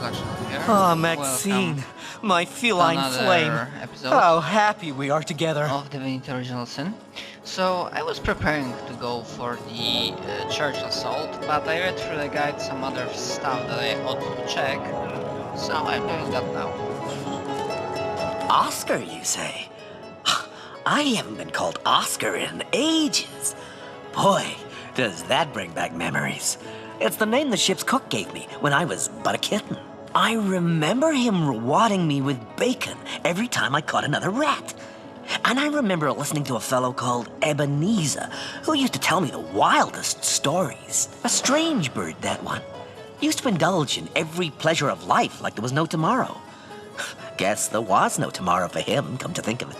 introduction here. Ah, Maxine, my feline flame. Episode How happy we are together. of Divinity Original Sin. So I was preparing to go for the church assault, but I read through the guide some other stuff that I ought to check, so I'm doing that now. Oscar, you say? I haven't been called Oscar in ages. Boy, does that bring back memories. It's the name the ship's cook gave me when I was but a kitten. I remember him rewarding me with bacon every time I caught another rat. And I remember listening to a fellow called Ebenezer, who used to tell me the wildest stories. A strange bird, that one. Used to indulge in every pleasure of life like there was no tomorrow. Guess there was no tomorrow for him, come to think of it.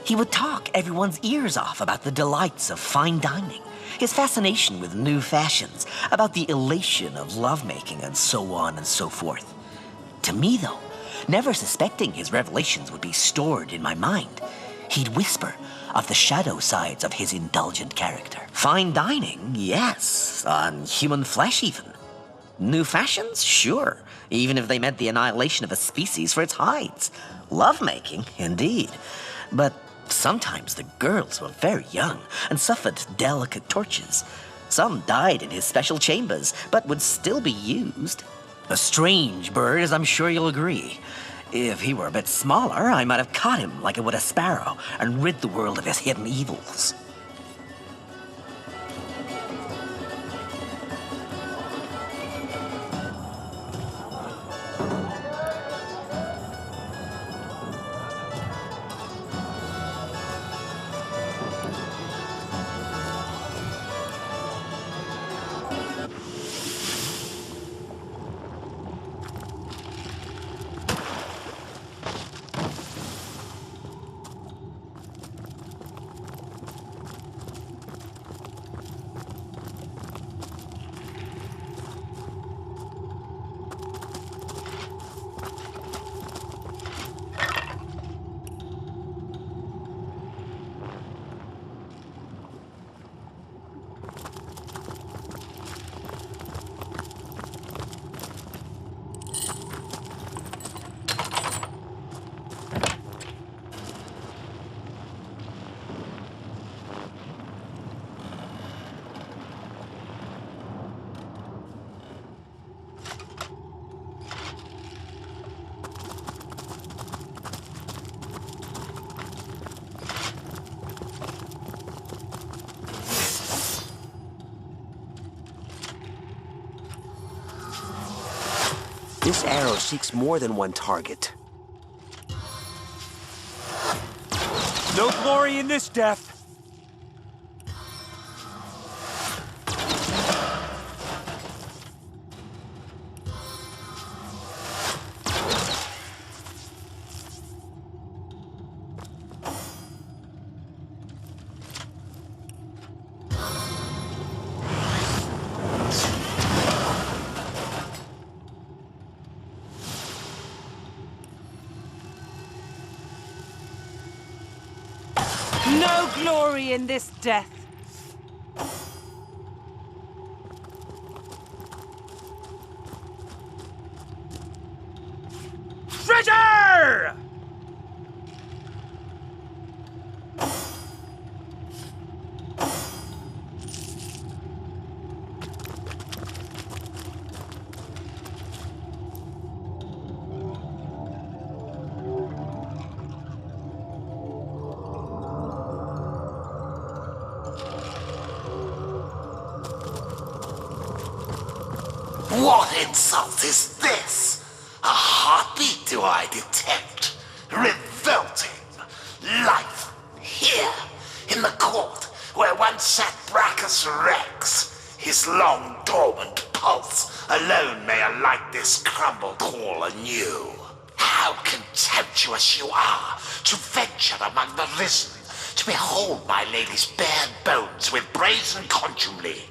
He would talk everyone's ears off about the delights of fine dining, his fascination with new fashions, about the elation of lovemaking, and so on and so forth. To me, though, never suspecting his revelations would be stored in my mind, he'd whisper of the shadow sides of his indulgent character. Fine dining, yes, on human flesh even. New fashions, sure, even if they meant the annihilation of a species for its hides. Lovemaking, indeed. But sometimes the girls were very young and suffered delicate tortures. Some died in his special chambers, but would still be used. A strange bird, as I'm sure you'll agree. If he were a bit smaller, I might have caught him like I would a sparrow and rid the world of his hidden evils. This arrow seeks more than one target. No glory in this death! No glory in this death! Treasure! What insult is this? A heartbeat do I detect? Revolting. Life here, in the court, where once sat Brachus Rex. His long dormant pulse alone may alight this crumbled hall anew. How contemptuous you are to venture among the risen, to behold my lady's bare bones with brazen contumely.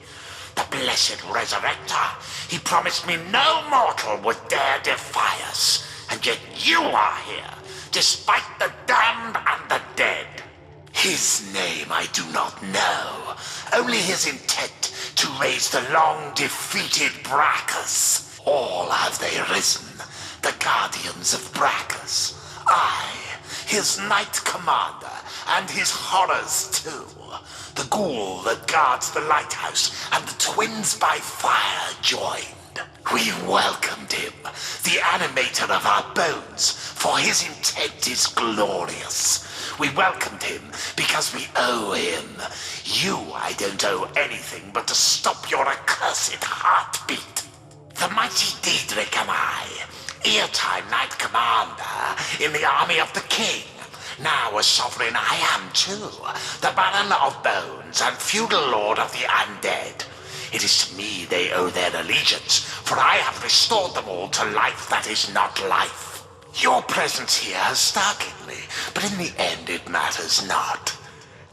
The blessed resurrector, he promised me no mortal would dare defy us, and yet you are here, despite the damned and the dead. His name I do not know, only his intent to raise the long-defeated Brachus. All have they risen, the guardians of Brachus. I, his knight commander, and his horrors too. The ghoul that guards the lighthouse and the twins by fire joined. We welcomed him, the animator of our bones, for his intent is glorious. We welcomed him because we owe him. You, I don't owe anything but to stop your accursed heartbeat. The mighty Diedrich am I, ear-time Knight Commander in the army of the King. Now a sovereign I am too, the Baron of Bones and feudal lord of the undead. It is to me they owe their allegiance, for I have restored them all to life that is not life. Your presence here has startled me, but in the end it matters not.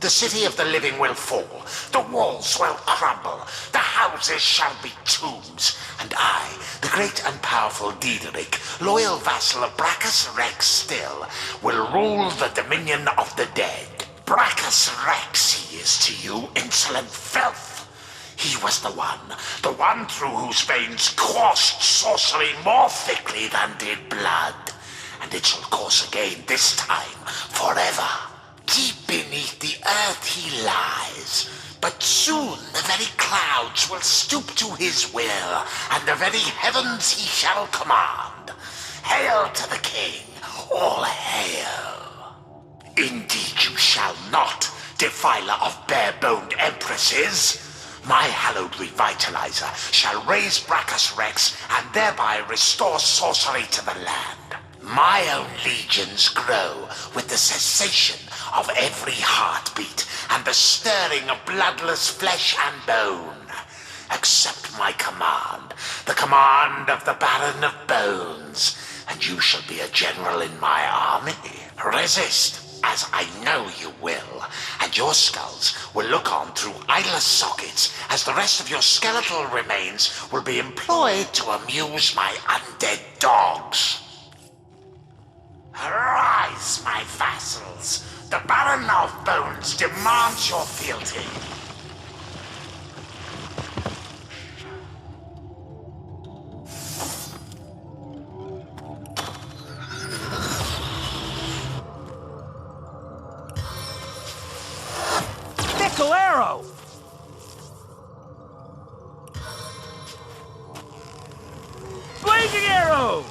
The city of the living will fall, the walls will crumble, the houses shall be tombs, and I, the great and powerful Diedrich, loyal vassal of Brachus Rex still, will rule the dominion of the dead. Brachus Rex he is to you, insolent filth. He was the one through whose veins coursed sorcery more thickly than did blood. And it shall course again, this time, forever. Deep beneath the earth he lies, but soon the very clouds will stoop to his will, and the very heavens he shall command. Hail to the king, all hail. Indeed you shall not, defiler of bare-boned empresses. My hallowed revitalizer shall raise Brachus Rex and thereby restore sorcery to the land. My own legions grow with the cessation of every heartbeat and the stirring of bloodless flesh and bone. Accept my command, the command of the Baron of Bones, and you shall be a general in my army. Resist, as I know you will, and your skulls will look on through eyeless sockets as the rest of your skeletal remains will be employed to amuse my undead dogs. Arise, my vassals. The Baron of Bones demands your fealty. Nickel arrow! Blazing arrow!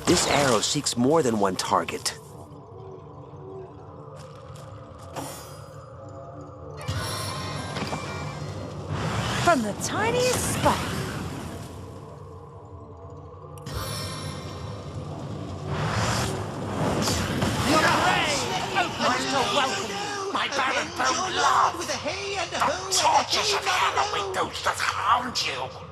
This arrow seeks more than one target. From the tiniest spot. My Baron Bone love! The tortures of hell await those that harmed you!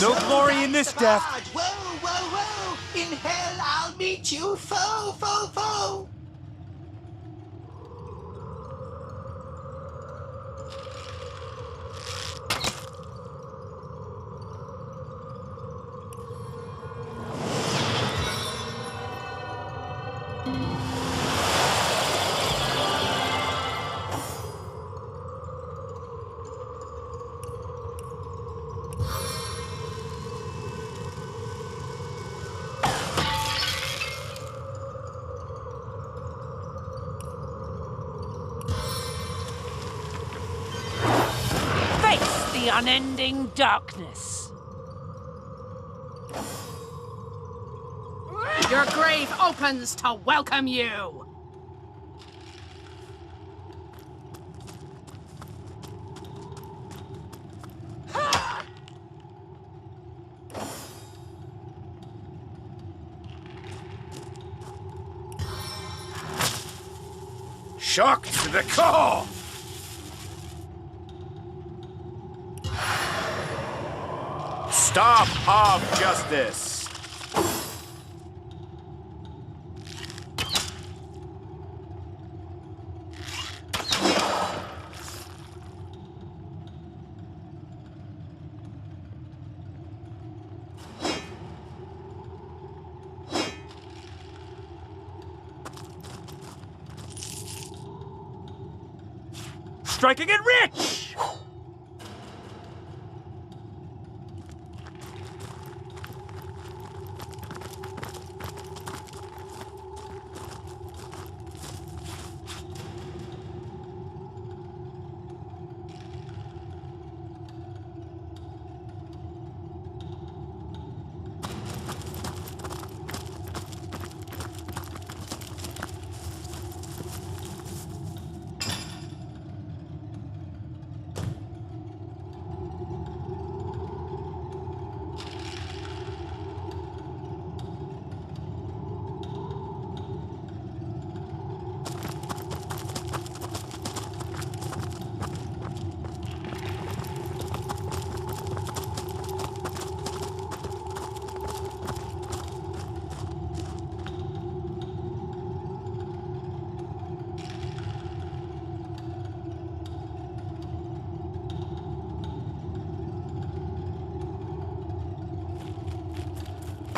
No glory in this death. Whoa, whoa, whoa! In hell I'll meet you, foe, foe, foe! Face the unending darkness. Your grave opens to welcome you. Shocked to the core! Staff of Justice! Striking it rich!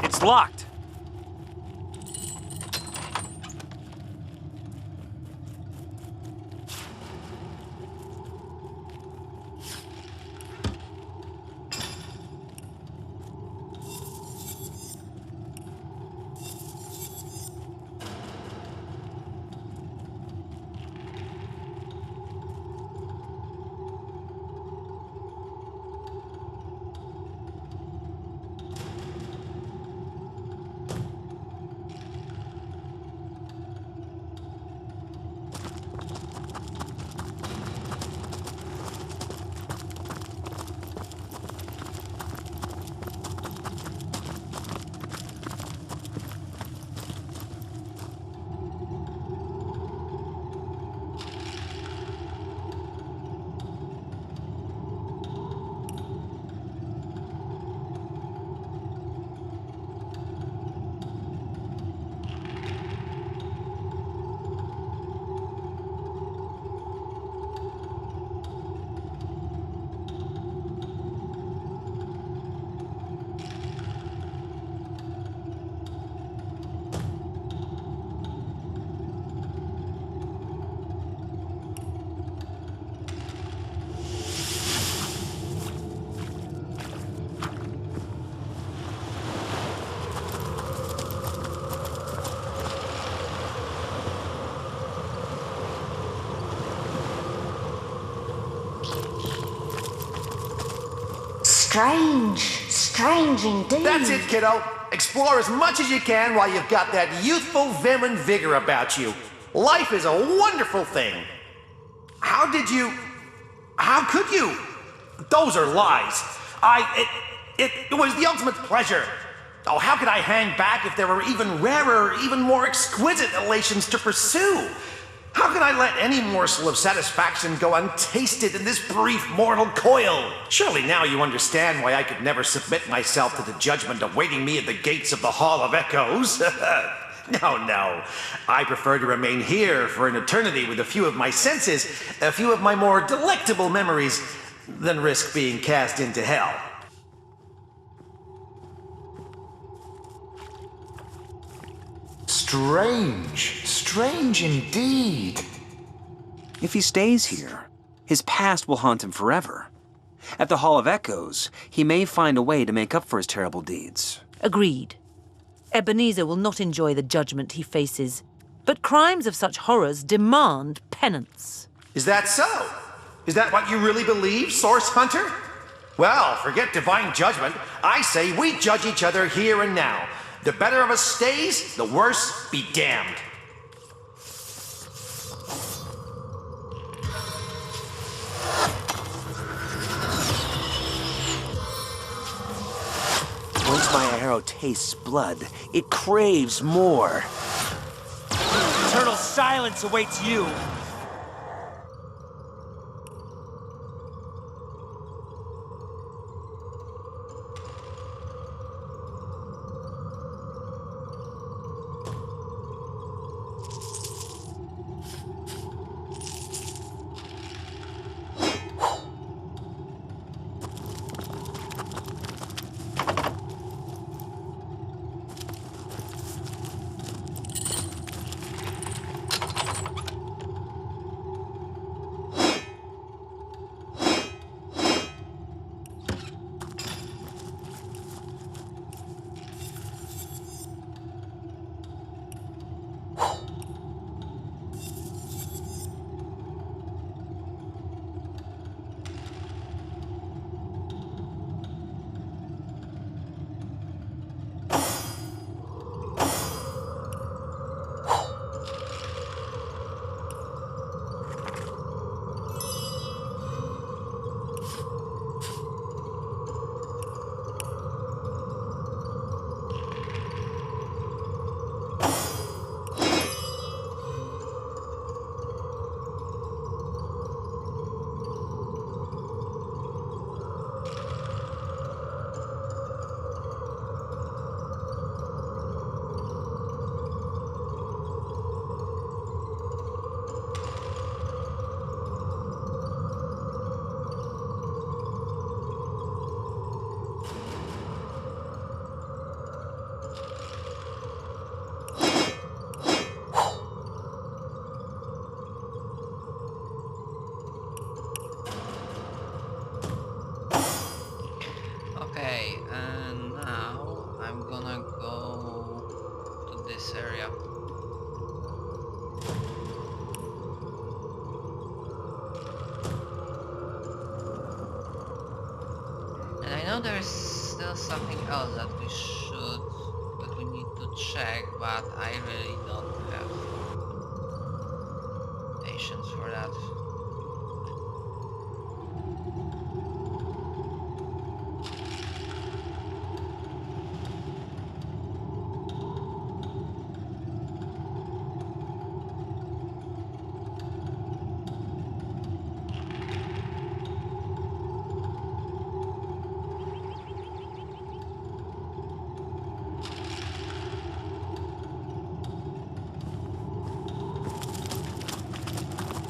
It's locked. Strange indeed. That's it, kiddo. Explore as much as you can while you've got that youthful vim and vigor about you. Life is a wonderful thing. How could you? Those are lies. It was the ultimate pleasure. Oh, how could I hang back if there were even rarer, even more exquisite elations to pursue? How can I let any morsel of satisfaction go untasted in this brief mortal coil? Surely now you understand why I could never submit myself to the judgment awaiting me at the gates of the Hall of Echoes. No. I prefer to remain here for an eternity with a few of my senses, a few of my more delectable memories, than risk being cast into hell. Strange indeed. If he stays here, his past will haunt him forever. At the Hall of Echoes, he may find a way to make up for his terrible deeds. Agreed. Ebenezer will not enjoy the judgment he faces, but crimes of such horrors demand penance. Is that so? Is that what you really believe, Source Hunter? Well, forget divine judgment. I say we judge each other here and now. The better of us stays, the worse be damned. Once my arrow tastes blood, it craves more. Eternal silence awaits you. Okay, and now I'm gonna go to this area. And I know there's still something else that we need to check, but I really don't have patience for that.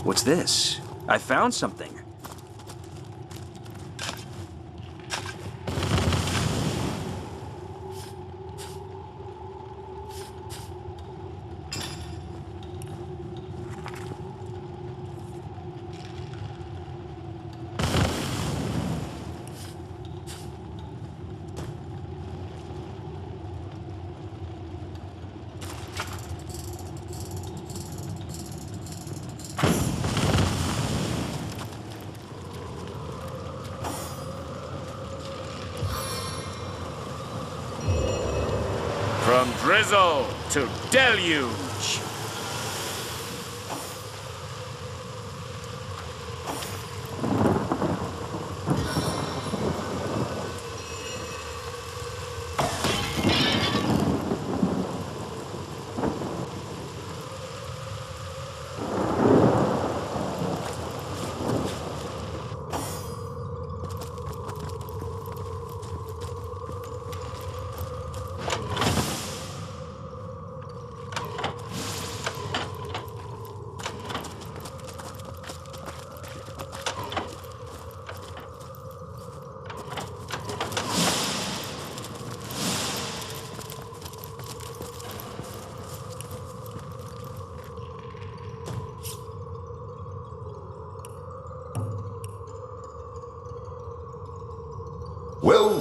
What's this? I found something. From drizzle to deluge.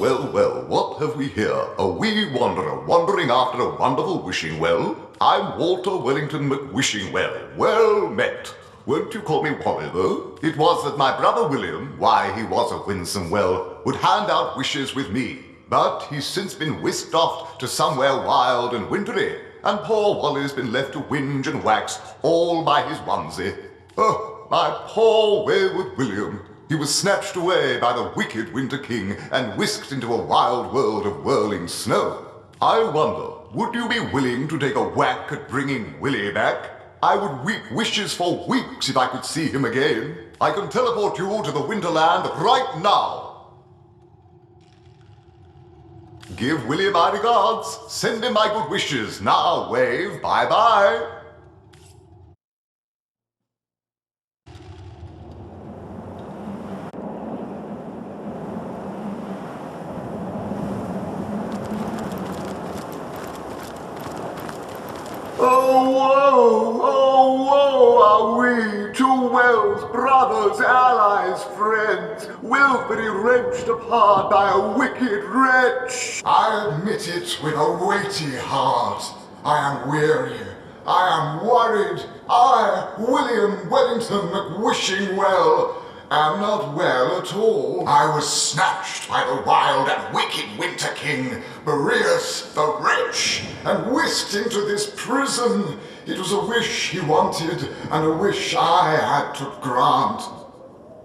well, what have we here? A wee wanderer wandering after a wonderful wishing well? I'm Walter Wellington McWishingwell. Well met. Won't you call me Wally, though? It was that my brother William, why he was a winsome well, would hand out wishes with me. But he's since been whisked off to somewhere wild and wintry, and poor Wally's been left to whinge and wax all by his onesie. Oh, my poor wayward William. He was snatched away by the wicked Winter King and whisked into a wild world of whirling snow. I wonder, would you be willing to take a whack at bringing Willie back? I would weep wishes for weeks if I could see him again. I can teleport you to the Winterland right now. Give Willie my regards. Send him my good wishes. Now wave bye-bye. Oh, woe are we, two wells, brothers, allies, friends, wilfully wrenched apart by a wicked wretch. I admit it with a weighty heart. I am weary. I am worried. I, William Wellington McWishingwell, am not well at all. I was snatched by the wild and wicked Winter King, Boreas the Wretch, and whisked into this prison. It was a wish he wanted, and a wish I had to grant.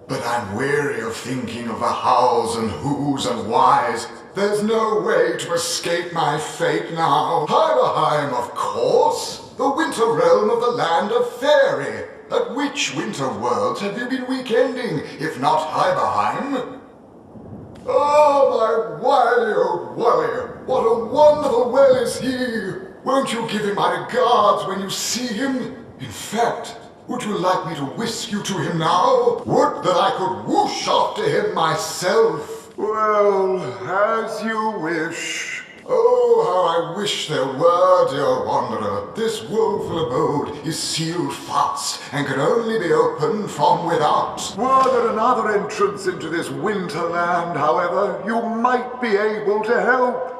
But I'm weary of thinking of the hows and whos and whys. There's no way to escape my fate now. Heimerheim, of course, the winter realm of the land of Fairy. At which winter worlds have you been weekending, if not Heimerheim? Oh, my wily old Wally, what a wonderful well is he! Won't you give him my regards when you see him? In fact, would you like me to whisk you to him now? Would that I could whoosh after him myself! Well, as you wish. Oh, how I wish there were, dear wanderer. This woeful abode is sealed fast and can only be opened from without. Were there another entrance into this winterland, however, you might be able to help.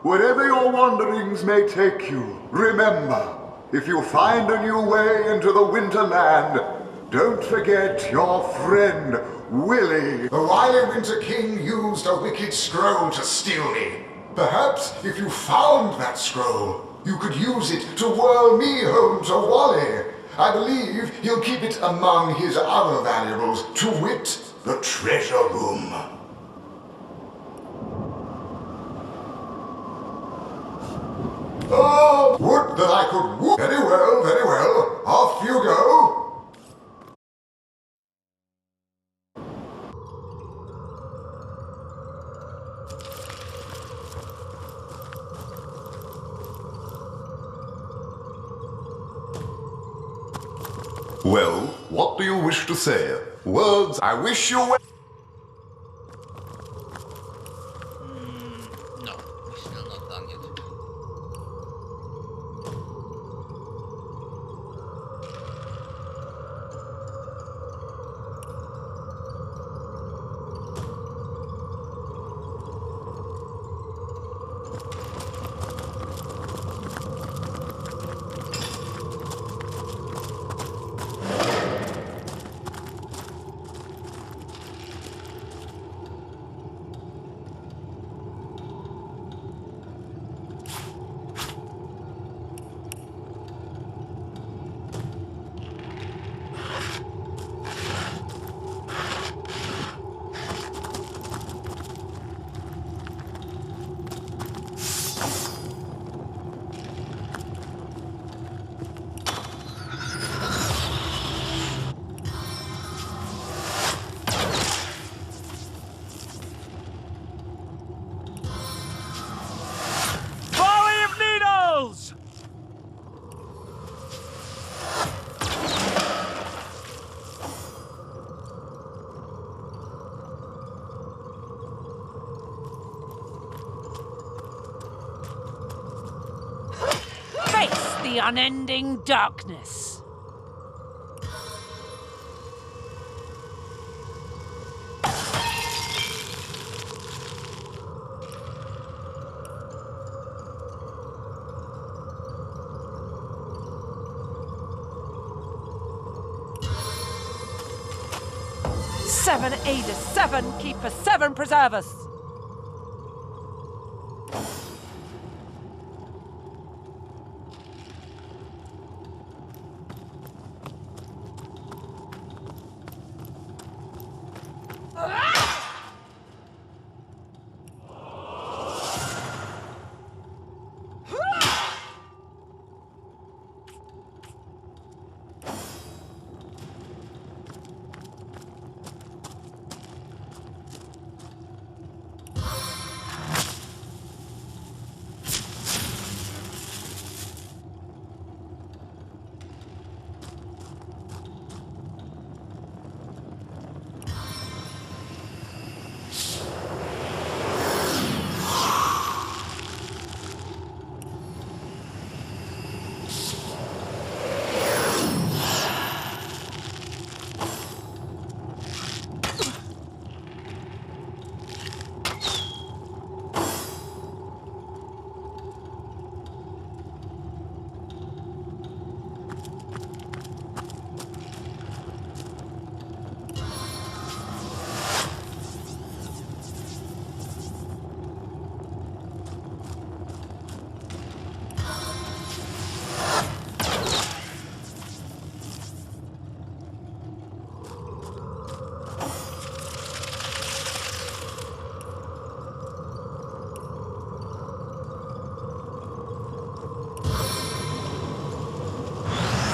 Wherever your wanderings may take you, remember, if you find a new way into the winterland, don't forget your friend, Willie. The wily Winter King used a wicked scroll to steal me. Perhaps if you found that scroll, you could use it to whirl me home to Wally. I believe he'll keep it among his other valuables, to wit, the treasure room. Oh, would that I could whoop. Very well. Off you go. Well, what do you wish to say? Words, I wish you well. No, we're still not done yet. The unending darkness. 7 aid us, 7 keep us, 7 preserve us.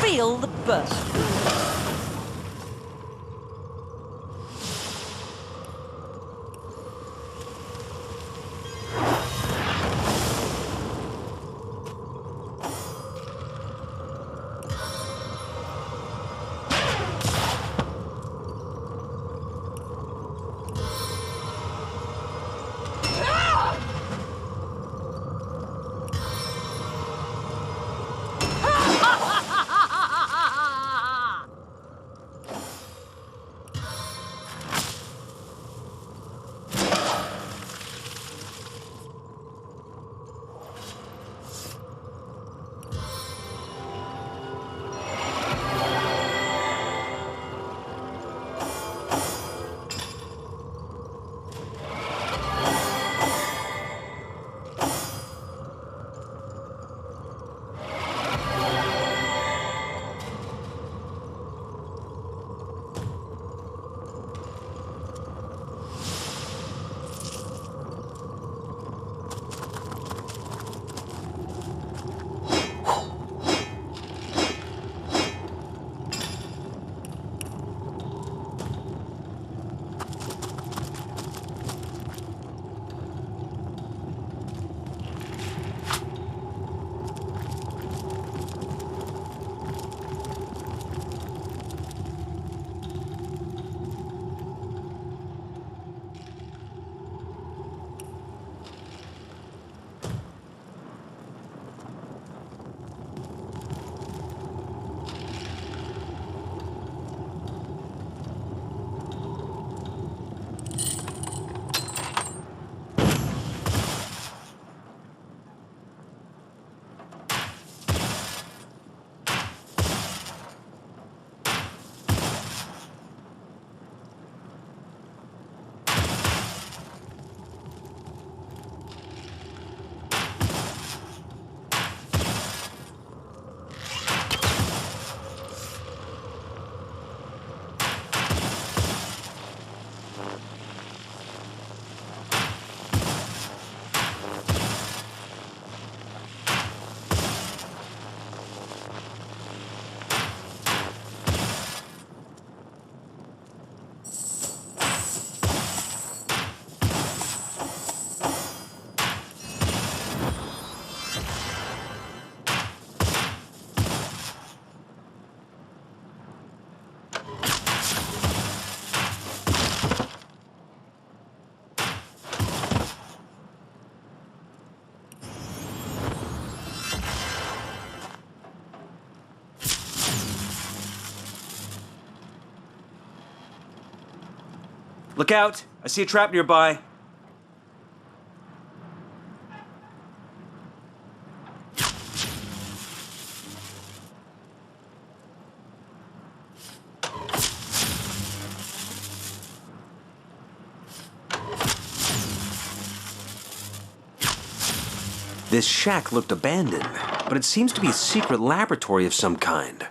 Feel the burst. Look out! I see a trap nearby. This shack looked abandoned, but it seems to be a secret laboratory of some kind.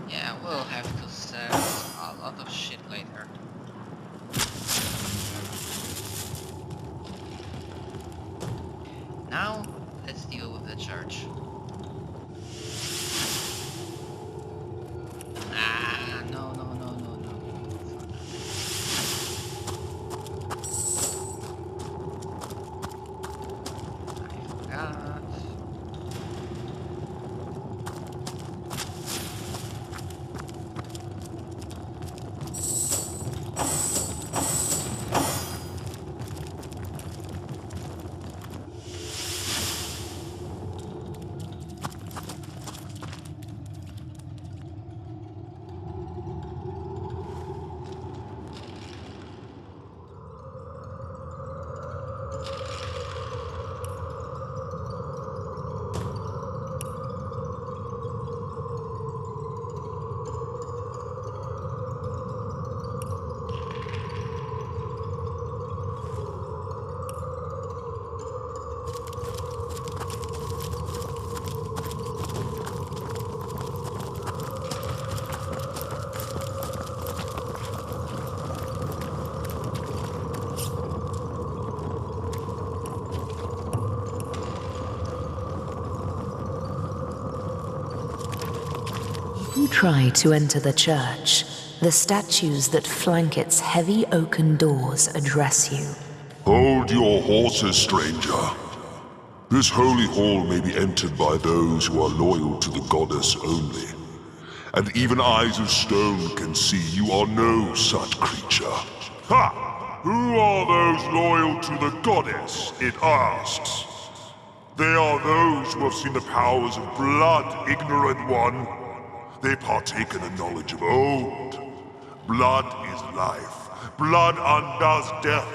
Yeah, we'll have to sell a lot of shit later. Now, let's deal with the church. Ah, no, no, no, no, no. I forgot. You try to enter the church. The statues that flank its heavy oaken doors address you. Hold your horses, stranger. This holy hall may be entered by those who are loyal to the goddess only. And even eyes of stone can see you are no such creature. Ha! Who are those loyal to the goddess, it asks. They are those who have seen the powers of blood, ignorant one. They partake in the knowledge of old. Blood is life. Blood undoes death.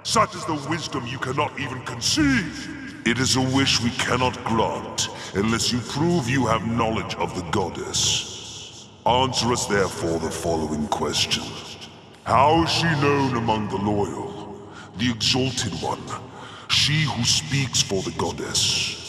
Such is the wisdom you cannot even conceive. It is a wish we cannot grant, unless you prove you have knowledge of the goddess. Answer us therefore the following question. How is she known among the loyal, the exalted one, she who speaks for the goddess?